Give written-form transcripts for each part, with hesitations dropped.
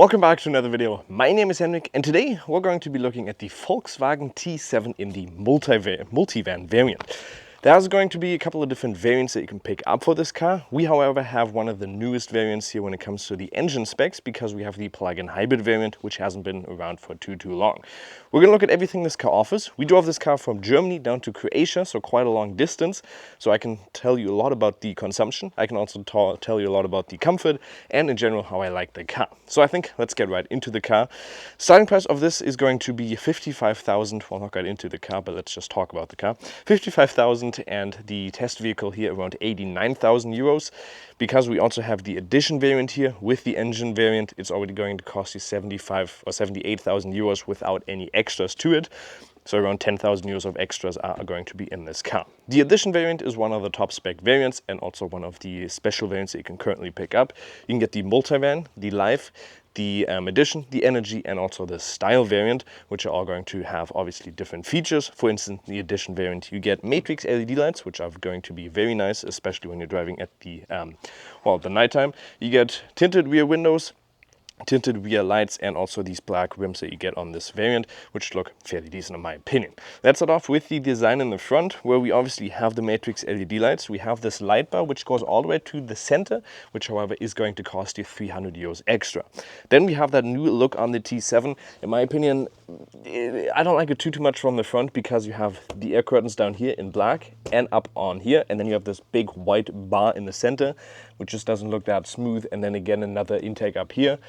Welcome back to another video. My name is Henrik and today we're going to be looking at the Volkswagen T7 in the multivan variant. There's going to be a couple of different variants that you can pick up for this car. We, however, have one of the newest variants here when it comes to the engine specs because we have the plug-in hybrid variant, which hasn't been around for too long. We're going to look at everything this car offers. We drove this car from Germany down to Croatia, so quite a long distance. So I can tell you a lot about the consumption. I can also tell you a lot about the comfort and in general how I like the car. So I think let's get right into the car. Starting price of this is going to be 55,000. Well, not get into the car, but let's just talk about the car. 55,000 and the test vehicle here around 89,000 euros. Because we also have the edition variant here with the engine variant, it's already going to cost you 75 or 78,000 euros without any extras to it. So around 10,000 euros of extras are going to be in this car. The edition variant is one of the top spec variants and also one of the special variants that you can currently pick up. You can get the Multivan, the Life, the Edition, the Energy and also the Style variant, which are all going to have obviously different features. For instance, the Edition variant, you get matrix LED lights, which are going to be very nice, especially when you're driving at the the nighttime. You get tinted rear windows, tinted rear lights and also these black rims that you get on this variant, which look fairly decent in my opinion. Let's start off with the design in the front, where we obviously have the matrix LED lights. We have this light bar which goes all the way to the center, which however is going to cost you 300 euros extra. Then we have that new look on the T7. In my opinion, I don't like it too much from the front because you have the air curtains down here in black and up on here, and then you have this big white bar in the center, which just doesn't look that smooth, and then again another intake up here.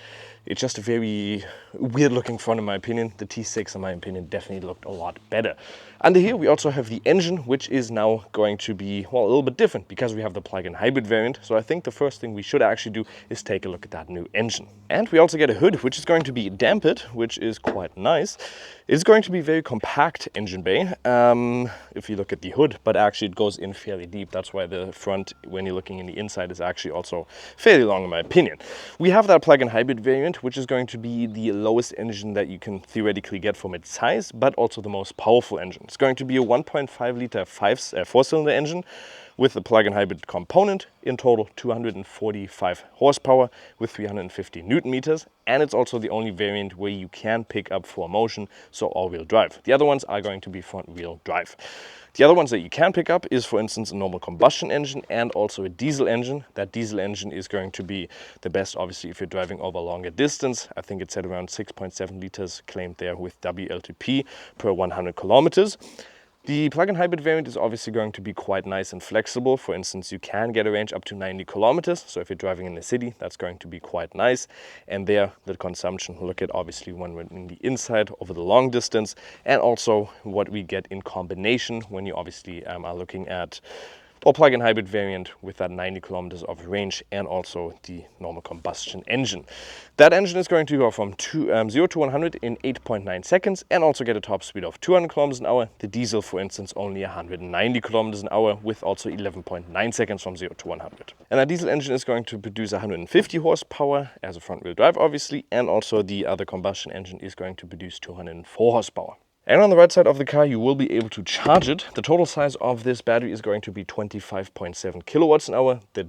It's just a very weird looking front in my opinion. The T6 in my opinion definitely looked a lot better. Under here we also have the engine, which is now going to be, well, a little bit different because we have the plug-in hybrid variant. So I think the first thing we should actually do is take a look at that new engine. And we also get a hood, which is going to be dampened, which is quite nice. It's going to be very compact engine bay, if you look at the hood, but actually it goes in fairly deep. That's why the front, when you're looking in the inside, is actually also fairly long in my opinion. We have that plug-in hybrid variant, which is going to be the lowest engine that you can theoretically get from its size, but also the most powerful engine. It's going to be a 1.5 liter four-cylinder engine with the plug-in hybrid component, in total 245 horsepower with 350 Newton meters, and it's also the only variant where you can pick up 4Motion, so all-wheel drive. The other ones are going to be front-wheel drive. The other ones that you can pick up is, for instance, a normal combustion engine and also a diesel engine. That diesel engine is going to be the best, obviously, if you're driving over a longer distance. I think it's at around 6.7 liters claimed there with WLTP per 100 kilometers. The plug-in hybrid variant is obviously going to be quite nice and flexible. For instance, you can get a range up to 90 kilometers. So if you're driving in the city, that's going to be quite nice. And there, the consumption, look at obviously when we're in the inside over the long distance, and also what we get in combination when you obviously are looking at or plug-in hybrid variant with that 90 kilometers of range and also the normal combustion engine. That engine is going to go from 0 to 100 in 8.9 seconds and also get a top speed of 200 kilometers an hour. The diesel, for instance, only 190 kilometers an hour with also 11.9 seconds from 0 to 100. And that diesel engine is going to produce 150 horsepower as a front-wheel drive, obviously, and also the other combustion engine is going to produce 204 horsepower. And on the right side of the car, you will be able to charge it. The total size of this battery is going to be 25.7 kilowatts an hour. The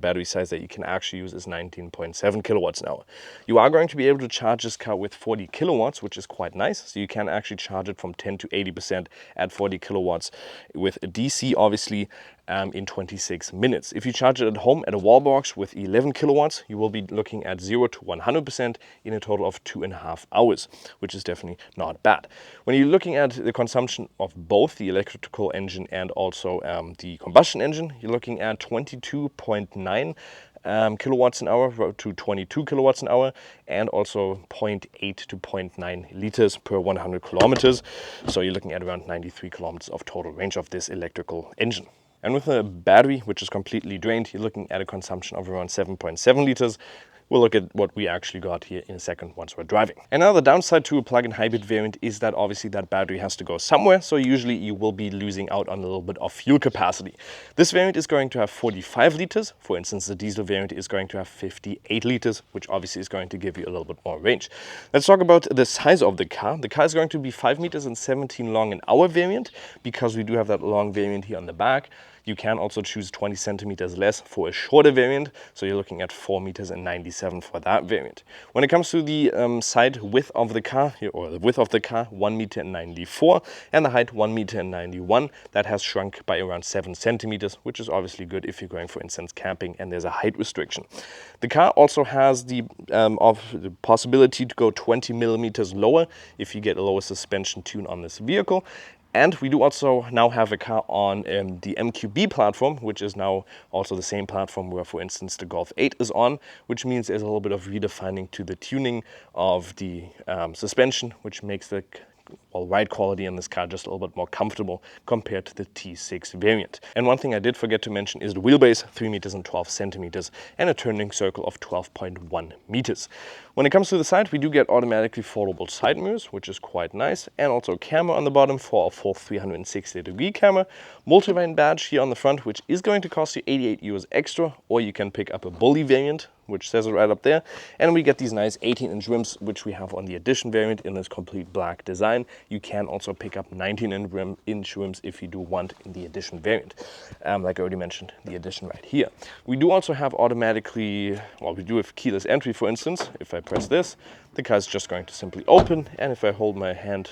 battery size that you can actually use is 19.7 kilowatts an hour. You are going to be able to charge this car with 40 kilowatts, which is quite nice. So you can actually charge it from 10 to 80% at 40 kilowatts with a DC, obviously, in 26 minutes. If you charge it at home at a wall box with 11 kilowatts, you will be looking at 0 to 100% in a total of 2.5 hours, which is definitely not bad. When you're looking at the consumption of both the electrical engine and also the combustion engine, you're looking at 22.9 kilowatts an hour to 22 kilowatts an hour, and also 0.8 to 0.9 liters per 100 kilometers. So you're looking at around 93 kilometers of total range of this electrical engine. And with a battery which is completely drained, you're looking at a consumption of around 7.7 liters. We'll look at what we actually got here in a second once we're driving. And now the downside to a plug-in hybrid variant is that obviously that battery has to go somewhere, so usually you will be losing out on a little bit of fuel capacity. This variant is going to have 45 liters. For instance, the diesel variant is going to have 58 liters, which obviously is going to give you a little bit more range. Let's talk about the size of the car. The car is going to be 5 meters and 17 long in our variant, because we do have that long variant here on the back. You can also choose 20 centimeters less for a shorter variant, so you're looking at 4 meters and 97 for that variant. When it comes to the side width of the car, or the width of the car, 1 meter and 94, and the height 1 meter and 91, that has shrunk by around 7 centimeters, which is obviously good if you're going, for instance, camping and there's a height restriction. The car also has the possibility to go 20 millimeters lower if you get a lower suspension tune on this vehicle. And we do also now have a car on the MQB platform, which is now also the same platform where, for instance, the Golf 8 is on, which means there's a little bit of redefining to the tuning of the suspension, which makes the ride quality in this car just a little bit more comfortable compared to the T6 variant. And one thing I did forget to mention is the wheelbase, 3 meters and 12 centimeters, and a turning circle of 12.1 meters. When it comes to the side, we do get automatically foldable side mirrors, which is quite nice, and also a camera on the bottom for a full 360-degree camera. Multivan badge here on the front, which is going to cost you 88 euros extra, or you can pick up a bully variant, which says it right up there. And we get these nice 18-inch rims, which we have on the Edition variant in this complete black design. You can also pick up 19-inch rims if you do want in the Edition variant. Like I already mentioned, the Edition right here. We do also have automatically, well, we do have keyless entry, for instance. If I press this, the car is just going to simply open, and if I hold my hand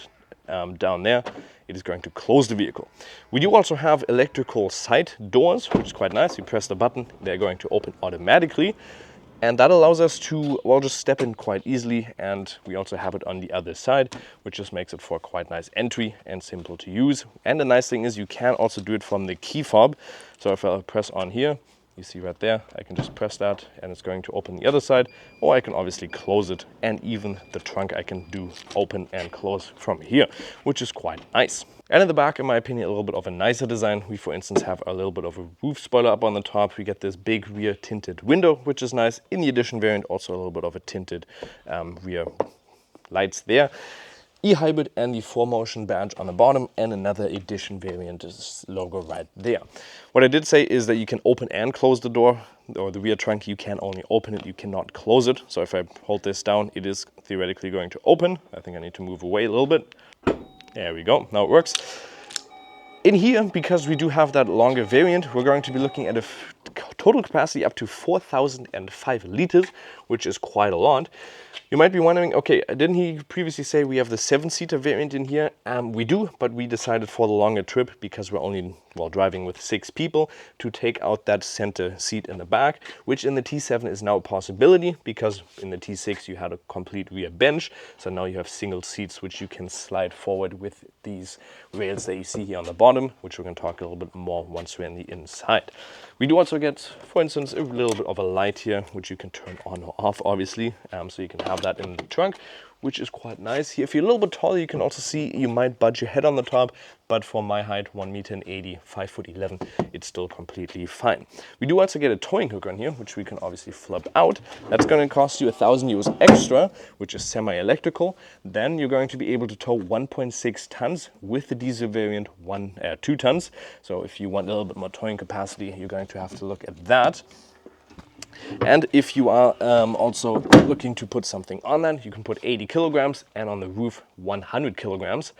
down there, it is going to close the vehicle. We do also have electrical side doors, which is quite nice. You press the button, they're going to open automatically. And that allows us to, well, just step in quite easily. And we also have it on the other side, which just makes it for a quite nice entry and simple to use. And the nice thing is you can also do it from the key fob. So if I press on here, you see right there, I can just press that and it's going to open the other side, or I can obviously close it, and even the trunk I can do open and close from here, which is quite nice. And in the back, in my opinion, a little bit of a nicer design. We, for instance, have a little bit of a roof spoiler up on the top. We get this big rear tinted window, which is nice. In the Edition variant, also a little bit of a tinted rear lights there. E-hybrid and the 4Motion badge on the bottom, and another Edition variant logo right there. What I did say is that you can open and close the door, or the rear trunk. You can only open it, you cannot close it. So if I hold this down, it is theoretically going to open. I think I need to move away a little bit. There we go, now it works. In here, because we do have that longer variant, we're going to be looking at a total capacity up to 4,005 liters, which is quite a lot. You might be wondering, okay, didn't he previously say we have the 7-seater variant in here? We do, but we decided for the longer trip, because we're only, well, driving with 6 people, to take out that center seat in the back, which in the T7 is now a possibility, because in the T6 you had a complete rear bench. So now you have single seats, which you can slide forward with these rails that you see here on the bottom, which we're going to talk a little bit more once we're in the inside. We do also get, for instance, a little bit of a light here, which you can turn on or off, obviously. So you can have that in the trunk, which is quite nice. Here, if you're a little bit taller, you can also see you might budge your head on the top, but for my height, 1 meter and 80, 5'11", it's still completely fine. We do also get a towing hook on here, which we can obviously flip out. That's going to cost you 1,000 euros extra, which is semi-electrical. Then you're going to be able to tow 1.6 tons with the diesel variant 2 tons. So if you want a little bit more towing capacity, you're going to have to look at that. And if you are also looking to put something on that, you can put 80 kilograms, and on the roof 100 kilograms.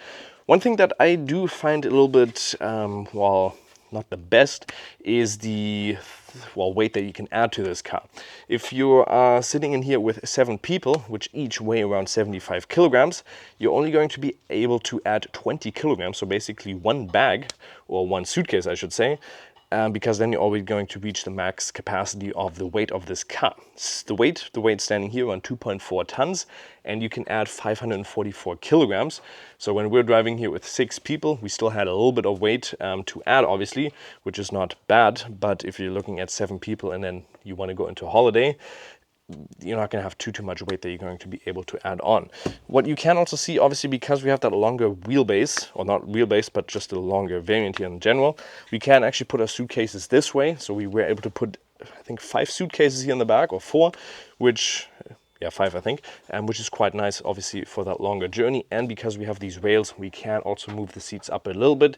One thing that I do find a little bit, well, not the best, is the weight that you can add to this car. If you are sitting in here with 7 people, which each weigh around 75 kilograms, you're only going to be able to add 20 kilograms, so basically one bag, or one suitcase I should say, because then you're already going to reach the max capacity of the weight of this car. The weight standing here on 2.4 tons, and you can add 544 kilograms. So when we're driving here with 6 people, we still had a little bit of weight to add, obviously, which is not bad. But if you're looking at 7 people and then you want to go into a holiday, you're not going to have too much weight that you're going to be able to add on. What you can also see, obviously, because we have that longer wheelbase, or not wheelbase, but just a longer variant here in general, we can actually put our suitcases this way. So we were able to put, I think, 5 suitcases here in the back, or 4, which, yeah, 5 I think, which is quite nice, obviously, for that longer journey. And because we have these rails, we can also move the seats up a little bit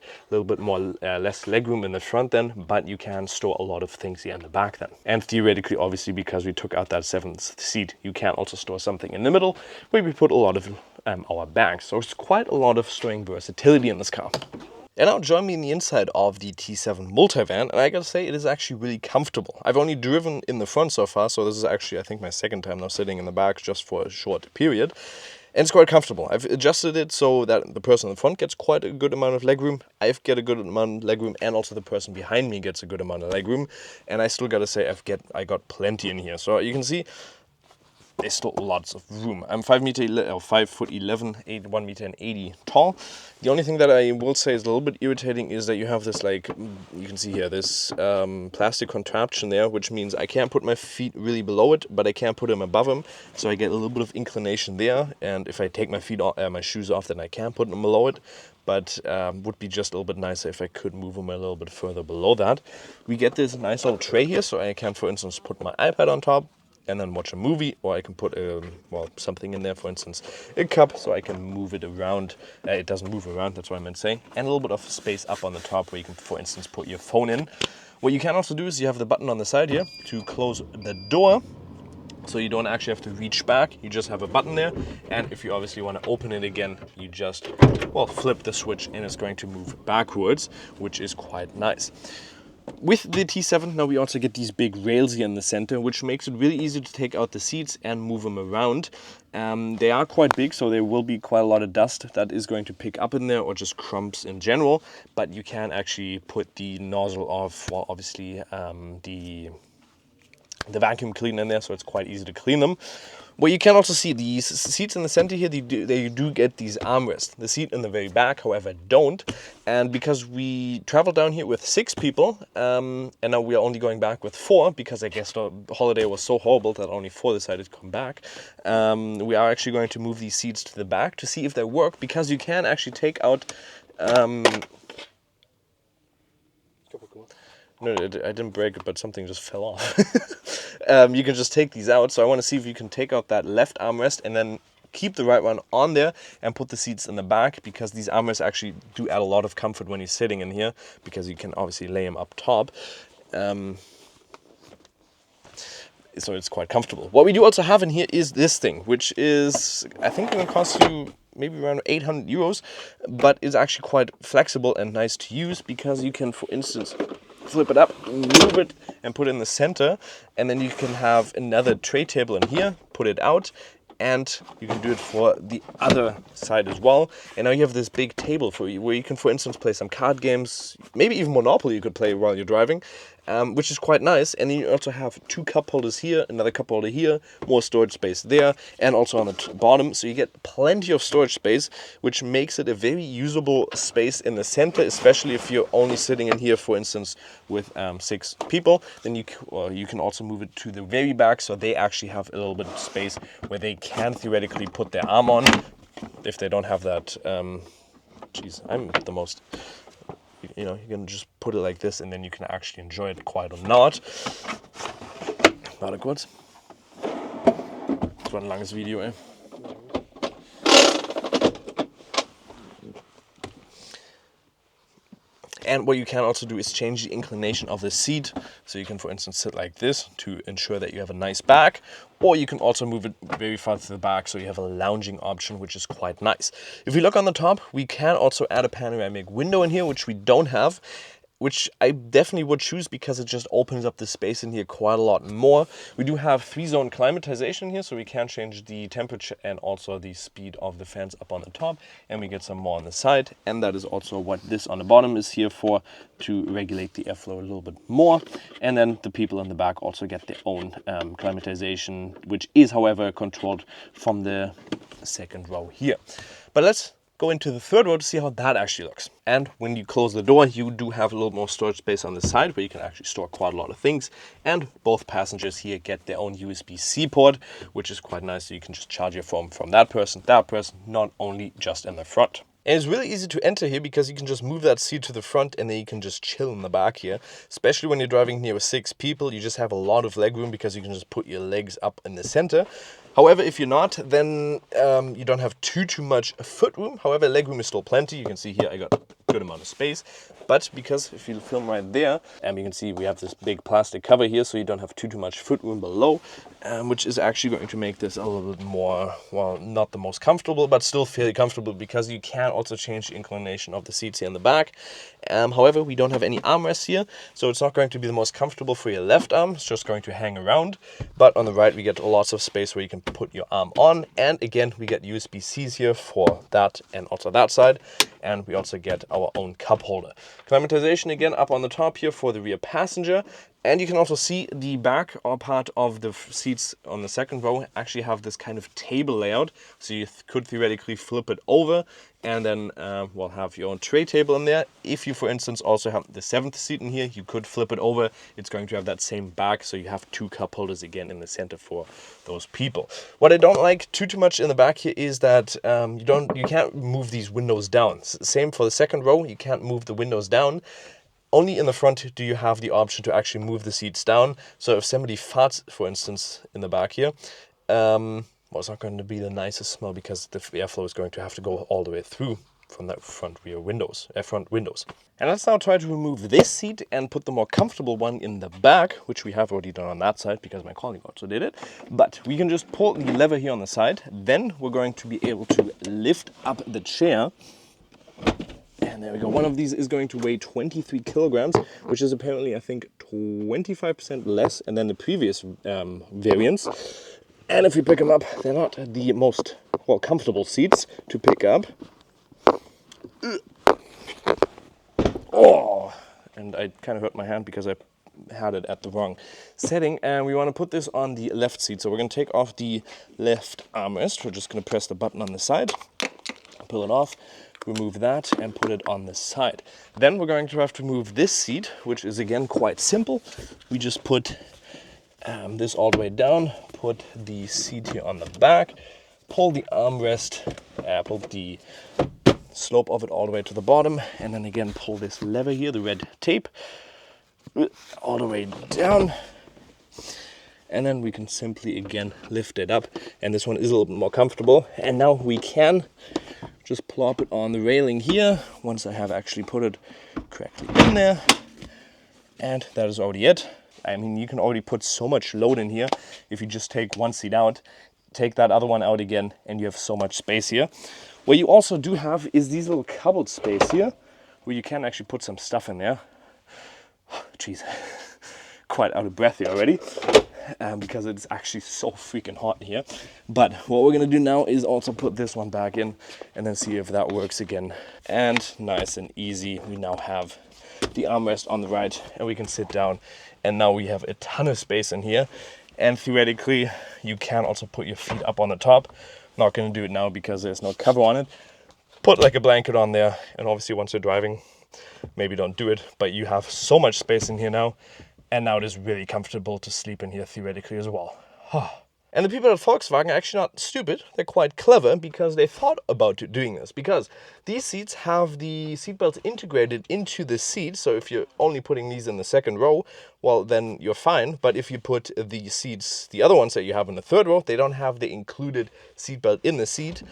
more, less legroom in the front then, but you can store a lot of things here in the back then. And theoretically, obviously, because we took out that 7th seat, you can also store something in the middle, where we put a lot of our bags. So it's quite a lot of storing versatility in this car. And now join me in the inside of the T7 Multivan, and I gotta say, it is actually really comfortable. I've only driven in the front so far, so this is actually, I think, my second time now sitting in the back just for a short period. And it's quite comfortable. I've adjusted it so that the person in the front gets quite a good amount of legroom. I get a good amount of legroom, and also the person behind me gets a good amount of legroom. And I still gotta say, I got plenty in here. So you can see, there's still lots of room. I'm 5'11", 1 meter and 80 tall. The only thing that I will say is a little bit irritating is that you have this, like, you can see here, this plastic contraption there, which means I can't put my feet really below it, but I can't put them above them. So I get a little bit of inclination there. And if I take my my shoes off, then I can put them below it. But would be just a little bit nicer if I could move them a little bit further below that. We get this nice little tray here, so I can, for instance, put my iPad on top and then watch a movie, or I can put well, something in there, for instance, a cup, so I can move it around. It doesn't move around, that's what I meant saying. And a little bit of space up on the top where you can, for instance, put your phone in. What you can also do is you have the button on the side here to close the door, so you don't actually have to reach back. You just have a button there, and if you obviously want to open it again, you just, well, flip the switch and it's going to move backwards, which is quite nice. With the T7, now we also get these big rails here in the center, which makes it really easy to take out the seats and move them around. They are quite big, so there will be quite a lot of dust that is going to pick up in there, or just crumbs in general. But you can actually put the nozzle of, well, obviously the vacuum cleaner in there, so it's quite easy to clean them. Well, you can also see these seats in the center here, they do get these armrests. The seat in the very back, however, don't. And because we traveled down here with 6 people, and now we are only going back with 4, because I guess the holiday was so horrible that only 4 decided to come back. We are actually going to move these seats to the back to see if they work, because you can actually take out... No, I didn't break it, but something just fell off. You can just take these out. So I want to see if you can take out that left armrest and then keep the right one on there and put the seats in the back, because these armrests actually do add a lot of comfort when you're sitting in here, because you can obviously lay them up top. So it's quite comfortable. What we do also have in here is this thing, which is, I think, going to cost you maybe around 800 euros, but it's actually quite flexible and nice to use, because you can, for instance, flip it up, move it, and put it in the center, and then you can have another tray table in here, put it out, and you can do it for the other side as well. And now you have this big table for you, where you can, for instance, play some card games, maybe even Monopoly you could play while you're driving, which is quite nice. And then you also have 2 cup holders here, another cup holder here, more storage space there, and also on the bottom. So you get plenty of storage space, which makes it a very usable space in the center, especially if you're only sitting in here, for instance, with 6 people. Then you can also move it to the very back, so they actually have a little bit of space where they can theoretically put their arm on, if they don't have that. Geez, I'm the most... You know, you can just put it like this, and then you can actually enjoy it quite a lot. Warte kurz. Das war ein langes Video, ey. And what you can also do is change the inclination of the seat. So you can, for instance, sit like this to ensure that you have a nice back. Or you can also move it very far to the back, so you have a lounging option, which is quite nice. If we look on the top, we can also add a panoramic window in here, which we don't have, which I definitely would choose, because it just opens up the space in here quite a lot more. We do have 3-zone climatization here, so we can change the temperature and also the speed of the fans up on the top, and we get some more on the side. And that is also what this on the bottom is here for, to regulate the airflow a little bit more. And then the people in the back also get their own climatization, which is, however, controlled from the second row here. But let's go into the 3rd row to see how that actually looks. And when you close the door, you do have a little more storage space on the side, where you can actually store quite a lot of things. And both passengers here get their own USB-C port, which is quite nice. So you can just charge your phone from that person, not only just in the front. And it's really easy to enter here, because you can just move that seat to the front, and then you can just chill in the back here. Especially when you're driving here with 6 people, you just have a lot of leg room, because you can just put your legs up in the center. However, if you're not, then you don't have too much foot room. However, leg room is still plenty. You can see here I got good amount of space. But because if you film right there, you can see we have this big plastic cover here, so you don't have too much footroom below, which is actually going to make this a little bit more, well, not the most comfortable, but still fairly comfortable, because you can also change the inclination of the seats here in the back. However, we don't have any armrests here, so it's not going to be the most comfortable for your left arm. It's just going to hang around. But on the right, we get lots of space where you can put your arm on. And again, we get USB-Cs here for that and also that side. And we also get our own cup holder. Climatization again up on the top here for the rear passenger. And you can also see the back or part of the seats on the second row actually have this kind of table layout. So you could theoretically flip it over and then well, have your own tray table in there. If you, for instance, also have the seventh seat in here, you could flip it over. It's going to have that same back, so you have two cup holders again in the center for those people. What I don't like too much in the back here is that you can't move these windows down. Same for the second row, you can't move the windows down. Only in the front do you have the option to actually move the seats down. So if somebody farts, for instance, in the back here, well, it's not going to be the nicest smell, because the airflow is going to have to go all the way through from that front windows. And let's now try to remove this seat and put the more comfortable one in the back, which we have already done on that side because my colleague also did it. But we can just pull the lever here on the side. Then we're going to be able to lift up the chair. And there we go. One of these is going to weigh 23 kilograms, which is apparently, I think, 25% less than the previous variants. And if you pick them up, they're not the most, well, comfortable seats to pick up. Oh, and I kind of hurt my hand because I had it at the wrong setting. And we want to put this on the left seat. So we're going to take off the left armrest. We're just going to press the button on the side, pull it off, remove that, and put it on the side. Then we're going to have to move this seat, which is again quite simple. We just put this all the way down, put the seat here on the back, pull the armrest, pull the slope of it all the way to the bottom, and then again pull this lever here, the red tape, all the way down. And then we can simply again lift it up, and this one is a little bit more comfortable. And now we can just plop it on the railing here once I have actually put it correctly in there. And that is already it. I mean, you can already put so much load in here. If you just take one seat out, take that other one out again, and you have so much space here. What you also do have is these little cupboard space here, where you can actually put some stuff in there. Jeez, quite out of breath here already. Because it's actually so freaking hot here. But what we're gonna do now is also put this one back in and then see if that works again. And nice and easy, we now have the armrest on the right, and we can sit down, and now we have a ton of space in here. And theoretically you can also put your feet up on the top. Not gonna do it now because there's no cover on it. Put like a blanket on there, and obviously once you're driving, maybe don't do it, but you have so much space in here now. And now it is really comfortable to sleep in here theoretically as well. And the people at Volkswagen are actually not stupid. They're quite clever, because they thought about doing this. Because these seats have the seatbelts integrated into the seat. So if you're only putting these in the second row, well, then you're fine. But if you put the seats, the other ones that you have in the third row, they don't have the included seatbelt in the seat.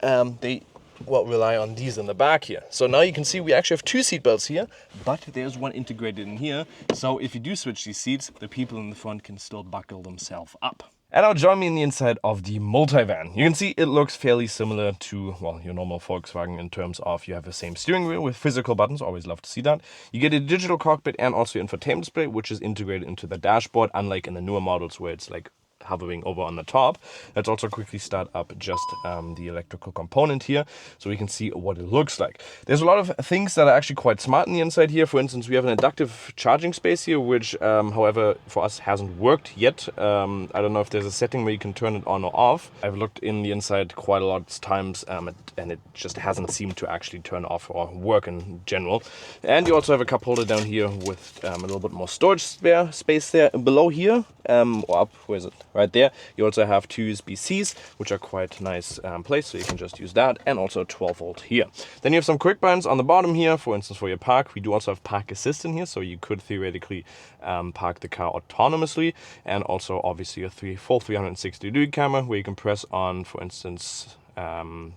They rely on these in the back here. So now you can see we actually have two seat belts here, but there's one integrated in here. So if you do switch these seats, the people in the front can still buckle themselves up. And now join me in the inside of the Multivan. You can see it looks fairly similar to, well, your normal Volkswagen in terms of you have the same steering wheel with physical buttons. Always love to see that. You get a digital cockpit and also infotainment display, which is integrated into the dashboard, unlike in the newer models where it's like hovering over on the top. Let's also quickly start up just the electrical component here so we can see what it looks like. There's a lot of things that are actually quite smart in the inside here. For instance, we have an inductive charging space here, which however for us hasn't worked yet. I don't know if there's a setting where you can turn it on or off. I've looked in the inside quite a lot of times and it just hasn't seemed to actually turn off or work in general. And you also have a cup holder down here with a little bit more storage space there. Below here, or up, where is it? Right there, you also have two USB-Cs, which are quite nice placed, so you can just use that, and also 12 volt here. Then you have some quick buttons on the bottom here, for instance, for your park. We do also have park assist in here, so you could theoretically park the car autonomously, and also obviously a full 360-degree camera where you can press on, for instance,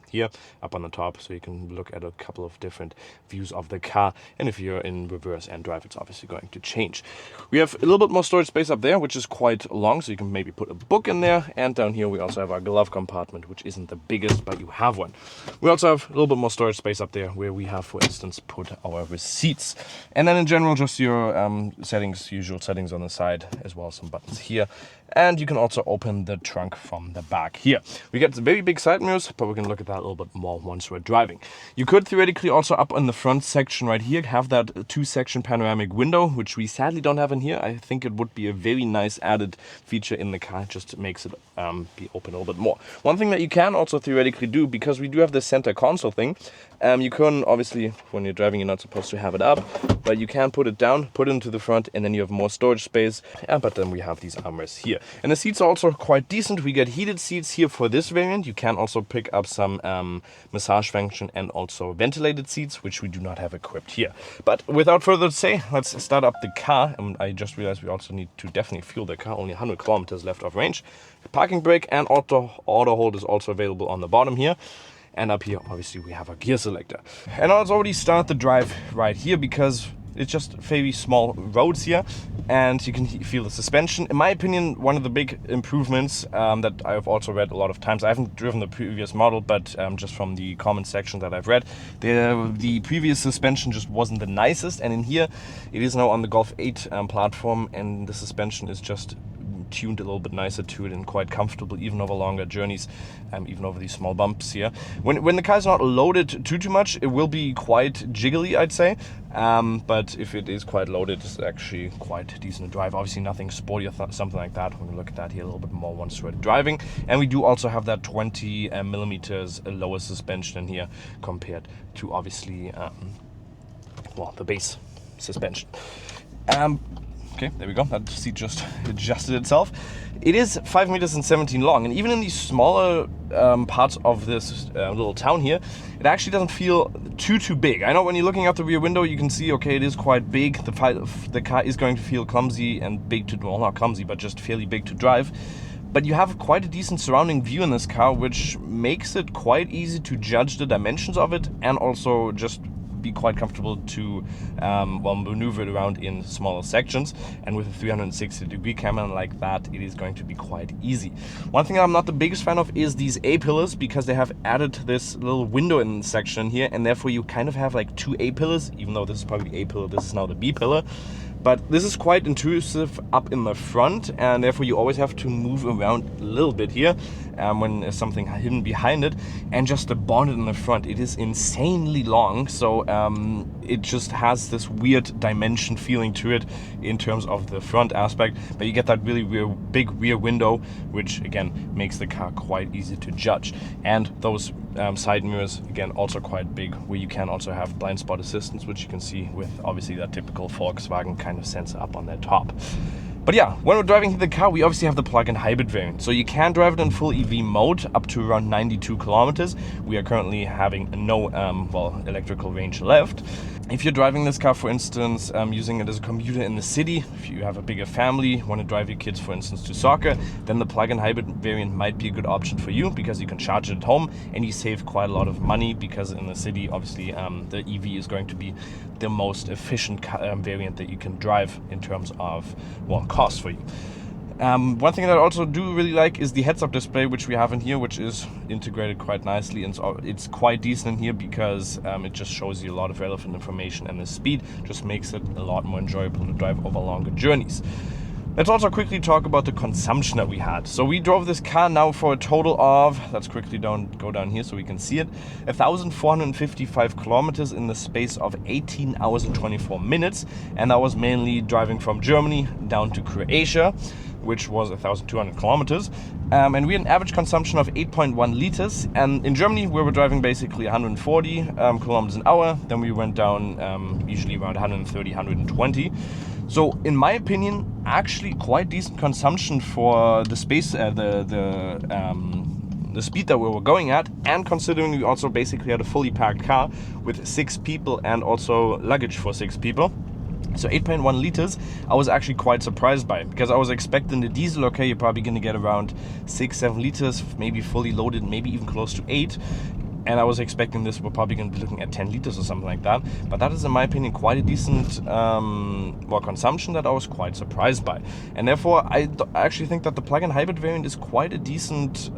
here up on the top, so you can look at a couple of different views of the car. And if you're in reverse and drive, it's obviously going to change. We have a little bit more storage space up there, which is quite long, so you can maybe put a book in there. And down here we also have our glove compartment, which isn't the biggest, but you have one. We also have a little bit more storage space up there where we have, for instance, put our receipts. And then in general, just your usual settings on the side, as well as some buttons here. And you can also open the trunk from the back here. We get very big side mirrors, but we're going to look at that a little bit more once we're driving. You could theoretically also up in the front section right here have that 2-section panoramic window, which we sadly don't have in here. I think it would be a very nice added feature in the car, just makes it be open a little bit more. One thing that you can also theoretically do, because we do have the center console thing, you can obviously, when you're driving, you're not supposed to have it up, but you can put it down, put it into the front, and then you have more storage space. But then we have these armrests here. And the seats are also quite decent. We get heated seats here for this variant. You can also pick up some massage function and also ventilated seats, which we do not have equipped here. But without further ado, let's start up the car. And I just realized we also need to definitely fuel the car. Only 100 kilometers left of range. Parking brake and auto hold is also available on the bottom here. And up here, obviously, we have a gear selector. And I'll already start the drive right here because it's just very small roads here, and you can feel the suspension. In my opinion, one of the big improvements that I've also read a lot of times, I haven't driven the previous model, but just from the comment section that I've read, the previous suspension just wasn't the nicest, and in here it is now on the Golf 8 platform, and the suspension is just tuned a little bit nicer to it and quite comfortable even over longer journeys, even over these small bumps here. When the car is not loaded too much, it will be quite jiggly, I'd say, but if it is quite loaded, it's actually quite decent to drive. Obviously nothing sporty or something like that. We're going to look at that here a little bit more once we're driving. And we do also have that 20 millimeters lower suspension in here compared to obviously well, the base suspension. Okay, there we go. That seat just adjusted itself. It is 5 meters and 17 long, and even in these smaller parts of this little town here, it actually doesn't feel too big. I know when you're looking out the rear window, you can see, okay, it is quite big. The car is going to feel clumsy and big to, well, not clumsy, but just fairly big to drive. But you have quite a decent surrounding view in this car, which makes it quite easy to judge the dimensions of it and also just be quite comfortable to well, maneuver it around in smaller sections. And with a 360-degree camera like that, it is going to be quite easy. One thing I'm not the biggest fan of is these A-pillars, because they have added this little window in the section here, and therefore you kind of have like 2 A-pillars, even though this is probably the A-pillar, this is now the B-pillar. But this is quite intrusive up in the front, and therefore you always have to move around a little bit here when there's something hidden behind it. And just the bonnet in the front, it is insanely long, so it just has this weird dimension feeling to it in terms of the front aspect. But you get that really big rear window, which again makes the car quite easy to judge. And those side mirrors, again, also quite big, where you can also have blind spot assistance, which you can see with obviously that typical Volkswagen kind of sensor up on their top. But yeah, when we're driving the car, we obviously have the plug-in hybrid variant. So you can drive it in full EV mode up to around 92 kilometers. We are currently having no well, electrical range left. If you're driving this car, for instance, using it as a commuter in the city, if you have a bigger family, want to drive your kids, for instance, to soccer, then the plug-in hybrid variant might be a good option for you, because you can charge it at home and you save quite a lot of money, because in the city, obviously, the EV is going to be the most efficient variant that you can drive in terms of, well, cost for you. One thing that I also do really like is the heads-up display, which we have in here, which is integrated quite nicely, and it's quite decent in here because it just shows you a lot of relevant information, and the speed just makes it a lot more enjoyable to drive over longer journeys. Let's also quickly talk about the consumption that we had. So we drove this car now for a total of, let's quickly go down here so we can see it, 1,455 kilometers in the space of 18 hours and 24 minutes. And that was mainly driving from Germany down to Croatia, which was 1,200 kilometers. And we had an average consumption of 8.1 liters. And in Germany, we were driving basically 140 kilometers an hour. Then we went down usually around 130, 120. So in my opinion, actually quite decent consumption for the space, the speed that we were going at, and considering we also basically had a fully packed car with 6 people and also luggage for 6 people. So 8.1 liters, I was actually quite surprised by, because I was expecting the diesel, okay, you're probably going to get around 6-7 liters, maybe fully loaded, maybe even close to 8. And I was expecting this, we're probably going to be looking at 10 liters or something like that. But that is, in my opinion, quite a decent consumption that I was quite surprised by. And therefore, I actually think that the plug-in hybrid variant is quite a decent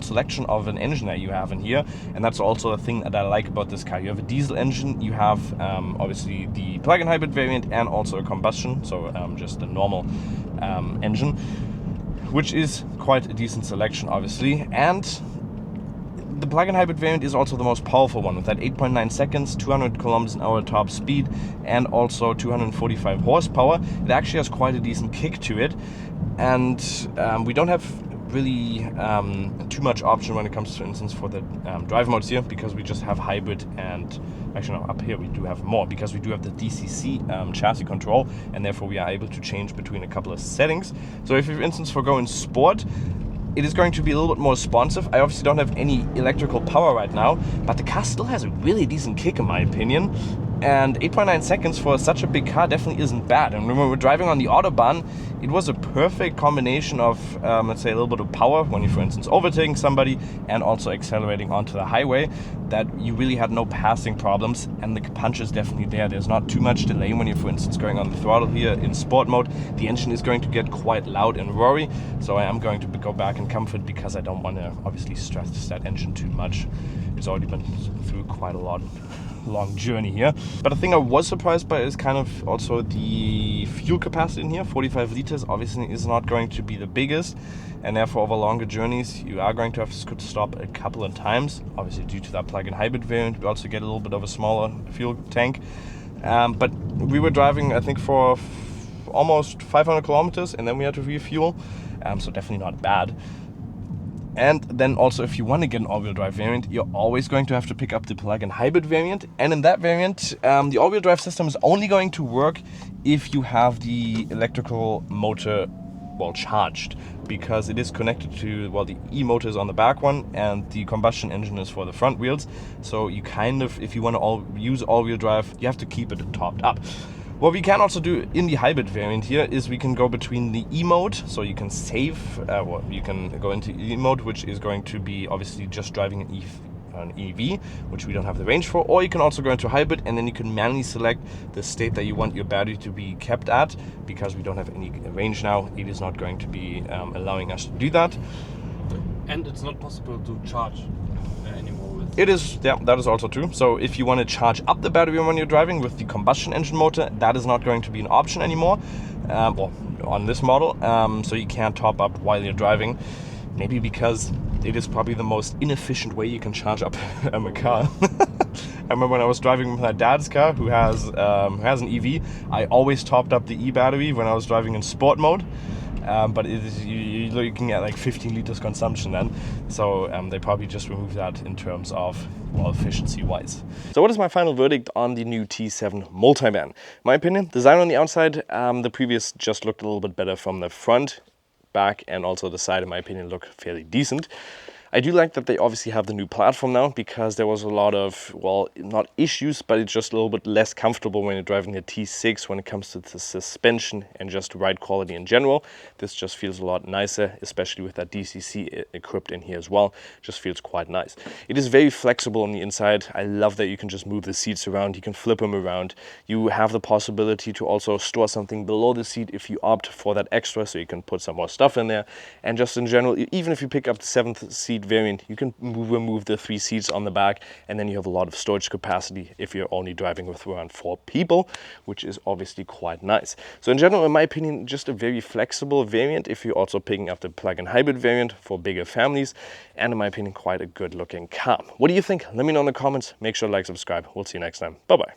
selection of an engine that you have in here. And that's also a thing that I like about this car. You have a diesel engine, you have obviously the plug-in hybrid variant, and also a combustion, so just a normal engine, which is quite a decent selection, obviously. And the plug-in hybrid variant is also the most powerful one, with that 8.9 seconds, 200 kilometers an hour top speed, and also 245 horsepower. It actually has quite a decent kick to it, and we don't have really too much option when it comes, for instance, for the drive modes here, because we just have hybrid, and actually no, up here we do have more, because we do have the DCC chassis control, and therefore we are able to change between a couple of settings. So if you, for instance, forgo in sport, it is going to be a little bit more responsive. I obviously don't have any electrical power right now, but the car still has a really decent kick, in my opinion. And 8.9 seconds for such a big car definitely isn't bad. And when we were driving on the Autobahn, it was a perfect combination of, let's say, a little bit of power when you're, for instance, overtaking somebody, and also accelerating onto the highway, that you really had no passing problems. And the punch is definitely there. There's not too much delay when you're, for instance, going on the throttle here in sport mode. The engine is going to get quite loud and roary, so I am going to go back in comfort, because I don't want to obviously stress that engine too much. It's already been through quite a long journey here. But the thing I was surprised by is kind of also the fuel capacity in here. 45 liters obviously is not going to be the biggest, and therefore over longer journeys you are going to have to stop a couple of times. Obviously, due to that plug-in hybrid variant, we also get a little bit of a smaller fuel tank. But we were driving, I think, for almost 500 kilometers, and then we had to refuel, so definitely not bad. And then also, if you want to get an all-wheel drive variant, you're always going to have to pick up the plug-in hybrid variant. And in that variant, the all-wheel drive system is only going to work if you have the electrical motor charged, because it is connected to, the e-motor is on the back one, and the combustion engine is for the front wheels. So you kind of, if you want to use all-wheel drive, you have to keep it topped up. What we can also do in the hybrid variant here is we can go between the E-mode, so you can save, you can go into E-mode, which is going to be obviously just driving an EV, which we don't have the range for, or you can also go into hybrid, and then you can manually select the state that you want your battery to be kept at. Because we don't have any range now, it is not going to be allowing us to do that. And it's not possible to charge anymore with it. Is, yeah, that is also true. So if you want to charge up the battery when you're driving with the combustion engine motor, that is not going to be an option anymore, on this model. So you can't top up while you're driving, maybe because it is probably the most inefficient way you can charge up a car. I remember when I was driving with my dad's car, who has an EV, I always topped up the E-battery when I was driving in sport mode. But you're looking at like 15 liters consumption then. So they probably just removed that in terms of, efficiency wise. So what is my final verdict on the new T7 Multivan? My opinion, design on the outside, the previous just looked a little bit better from the front, back, and also the side, in my opinion, look fairly decent. I do like that they obviously have the new platform now, because there was a lot of, not issues, but it's just a little bit less comfortable when you're driving the T6 when it comes to the suspension and just ride quality in general. This just feels a lot nicer, especially with that DCC equipped in here as well. Just feels quite nice. It is very flexible on the inside. I love that you can just move the seats around, you can flip them around. You have the possibility to also store something below the seat if you opt for that extra, so you can put some more stuff in there. And just in general, even if you pick up the 7th seat variant, you can remove the 3 seats on the back, and then you have a lot of storage capacity if you're only driving with around 4 people, which is obviously quite nice. So in general, in my opinion, just a very flexible variant if you're also picking up the plug-in hybrid variant for bigger families, and in my opinion, quite a good looking car. What do you think? Let me know in the comments. Make sure to like, subscribe. We'll see you next time. Bye bye.